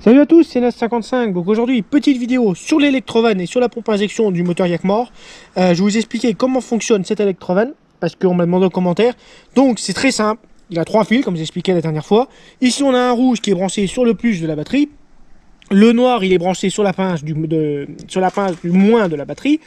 Salut à tous, c'est Nas55. Donc aujourd'hui, petite vidéo sur l'électrovan et sur la pompe à injection du moteur Yakmor. Je vais vous expliquer comment fonctionne cet électrovan, parce qu'on m'a demandé en commentaire. Donc c'est très simple, il a 3 fils comme j'expliquais la dernière fois. Ici on a un rouge qui est branché sur le plus de la batterie. Le noir il est branché sur la pince du moins de la batterie.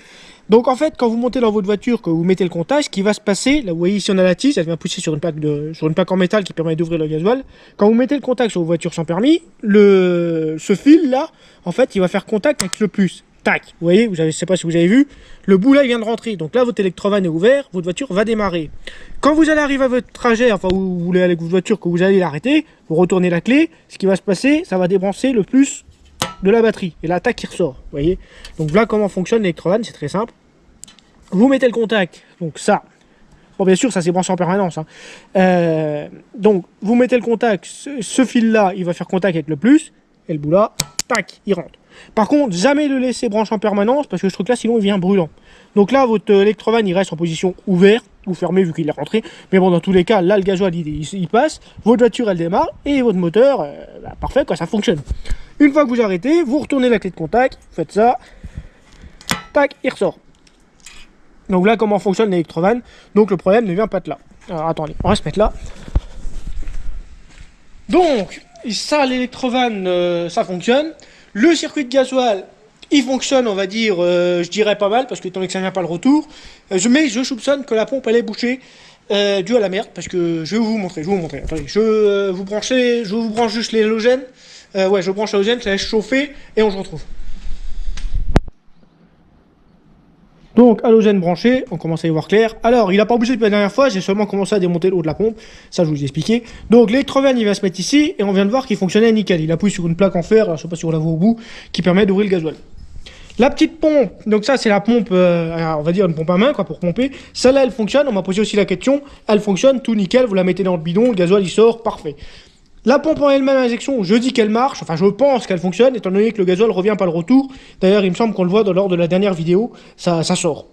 Donc en fait, quand vous montez dans votre voiture, que vous mettez le contact, ce qui va se passer, là vous voyez ici on a la tige, elle vient pousser sur une plaque en métal qui permet d'ouvrir le gasoil. Quand vous mettez le contact sur vos voitures sans permis, ce fil là, en fait, il va faire contact avec le plus. Tac, vous voyez, je ne sais pas si vous avez vu, le bout là il vient de rentrer. Donc là votre électrovan est ouvert, votre voiture va démarrer. Quand vous allez arriver à votre trajet, enfin vous voulez aller avec votre voiture, que vous allez l'arrêter, vous retournez la clé, ce qui va se passer, ça va débrancher le plus de la batterie et l'attaque qui ressort, vous voyez. Donc voilà comment fonctionne l'électrovan, c'est très simple. Vous mettez le contact, donc ça, bon bien sûr ça s'est branché en permanence, hein. Donc vous mettez le contact, ce fil là il va faire contact avec le plus, et le bout là, tac, il rentre. Par contre, jamais le laisser brancher en permanence, parce que ce truc là sinon il devient brûlant. Donc là votre électrovan il reste en position ouverte, ou fermée vu qu'il est rentré, mais bon dans tous les cas, là le gasoil il passe, votre voiture elle démarre, et votre moteur, parfait quoi, ça fonctionne. Une fois que vous arrêtez, vous retournez la clé de contact, vous faites ça, tac, il ressort. Donc là, comment fonctionne l'électrovan. Donc le problème ne vient pas de là. Alors attendez, on va se mettre là. Donc, ça, l'électrovan, ça fonctionne. Le circuit de gasoil, il fonctionne, on va dire, je dirais pas mal, parce que étant donné que ça ne vient pas le retour. Mais je soupçonne que la pompe, elle est bouchée, due à la merde, parce que je vais vous montrer, Attendez, je vous branche juste l'halogène. Ouais, je branche l'halogène, je la laisse chauffer, et on se retrouve. Donc halogène branché, on commence à y voir clair. Alors il n'a pas bougé depuis la dernière fois, j'ai seulement commencé à démonter le haut de la pompe, ça je vous ai expliqué. Donc l'électrovan il va se mettre ici, et on vient de voir qu'il fonctionnait nickel. Il appuie sur une plaque en fer, alors, je ne sais pas si on la voit au bout, qui permet d'ouvrir le gasoil. La petite pompe, donc ça c'est la pompe, on va dire une pompe à main quoi, pour pomper. Celle-là elle fonctionne, on m'a posé aussi la question, elle fonctionne, tout nickel, vous la mettez dans le bidon, le gasoil il sort, parfait. La pompe en elle-même à injection, je dis qu'elle marche, enfin je pense qu'elle fonctionne, étant donné que le gasoil revient pas le retour. D'ailleurs, il me semble qu'on le voit lors de la dernière vidéo, ça sort.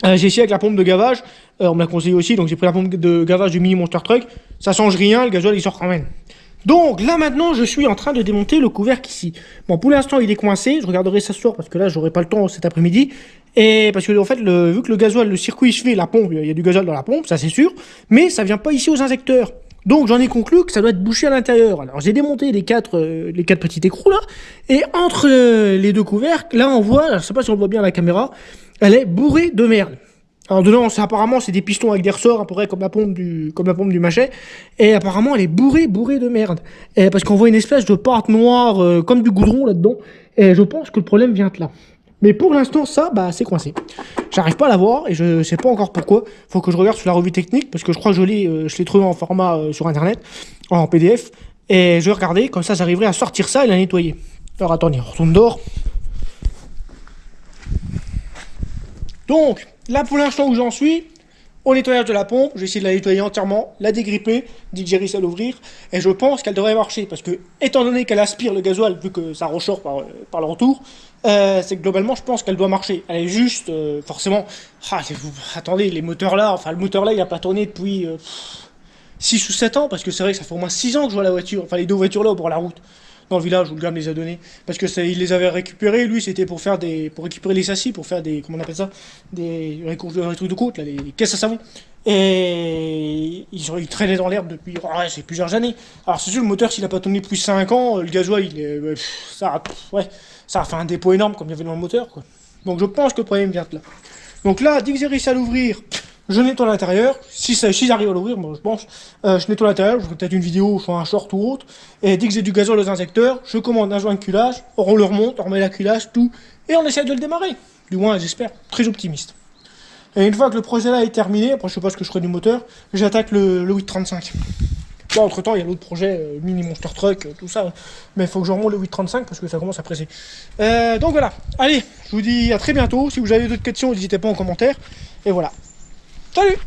J'ai essayé avec la pompe de gavage, on me l'a conseillé aussi, donc j'ai pris la pompe de gavage du Mini Monster Truck, ça change rien, le gasoil il sort quand même. Donc là maintenant, je suis en train de démonter le couvercle ici. Bon, pour l'instant il est coincé, je regarderai ça ce soir parce que là j'aurai pas le temps cet après-midi. Et parce que en fait, vu que le gasoil, le circuit se fait, la pompe, il y a du gasoil dans la pompe, ça c'est sûr, mais ça vient pas ici aux injecteurs. Donc j'en ai conclu que ça doit être bouché à l'intérieur. Alors j'ai démonté les quatre petits écrous là, et entre les deux couvercles, là on voit, je sais pas si on le voit bien à la caméra, elle est bourrée de merde. Alors dedans, apparemment c'est des pistons avec des ressorts, à peu près comme la pompe du Machet, et apparemment elle est bourrée de merde. Et parce qu'on voit une espèce de pâte noire, comme du goudron là-dedans, et je pense que le problème vient de là. Mais pour l'instant, ça, bah, c'est coincé. J'arrive pas à la voir et je sais pas encore pourquoi. Faut que je regarde sur la revue technique parce que je crois que je l'ai trouvé en format sur internet, en PDF. Et je vais regarder, comme ça j'arriverai à sortir ça et la nettoyer. Alors attendez, on retourne dehors. Donc, là pour l'instant où j'en suis, au nettoyage de la pompe, je vais essayer de la nettoyer entièrement, la dégripper, dès que j'ai réussi à l'ouvrir, et je pense qu'elle devrait marcher, parce que, étant donné qu'elle aspire le gasoil, vu que ça ressort par le retour, c'est que globalement, je pense qu'elle doit marcher. Elle est juste, forcément, attendez, les moteurs là, enfin le moteur là, il n'a pas tourné depuis 6 ou 7 ans, parce que c'est vrai que ça fait au moins 6 ans que je vois la voiture, enfin les deux voitures là au bord de la route. Dans le village où le gars me les a donnés, parce que il les avait récupérés, lui c'était pour récupérer les châssis, pour faire des, comment on appelle ça, des trucs de côte, là, des caisses à savon, et il traînait dans l'herbe depuis c'est plusieurs années. Alors c'est sûr, le moteur s'il a pas tourné depuis 5 ans, le gasoil ça a fait un dépôt énorme comme il y avait dans le moteur quoi. Donc je pense que le problème vient de là. Donc là, dès que j'ai réussi à l'ouvrir, je nettoie l'intérieur. Si j'arrive à l'ouvrir, moi je pense, je nettoie l'intérieur. Je ferai peut-être une vidéo sur un short ou autre. Et dès que j'ai du gasoil aux injecteurs, je commande un joint de culage, on le remonte, on remet la culage, tout, et on essaie de le démarrer. Du moins, j'espère, très optimiste. Et une fois que le projet là est terminé, après je sais pas ce que je ferai du moteur, j'attaque le 835. Bon, entre temps, il y a l'autre projet, Mini Monster Truck, tout ça. Mais il faut que je remonte le 835 parce que ça commence à presser. Donc voilà. Allez, je vous dis à très bientôt. Si vous avez d'autres questions, n'hésitez pas en commentaire. Et voilà. Salut!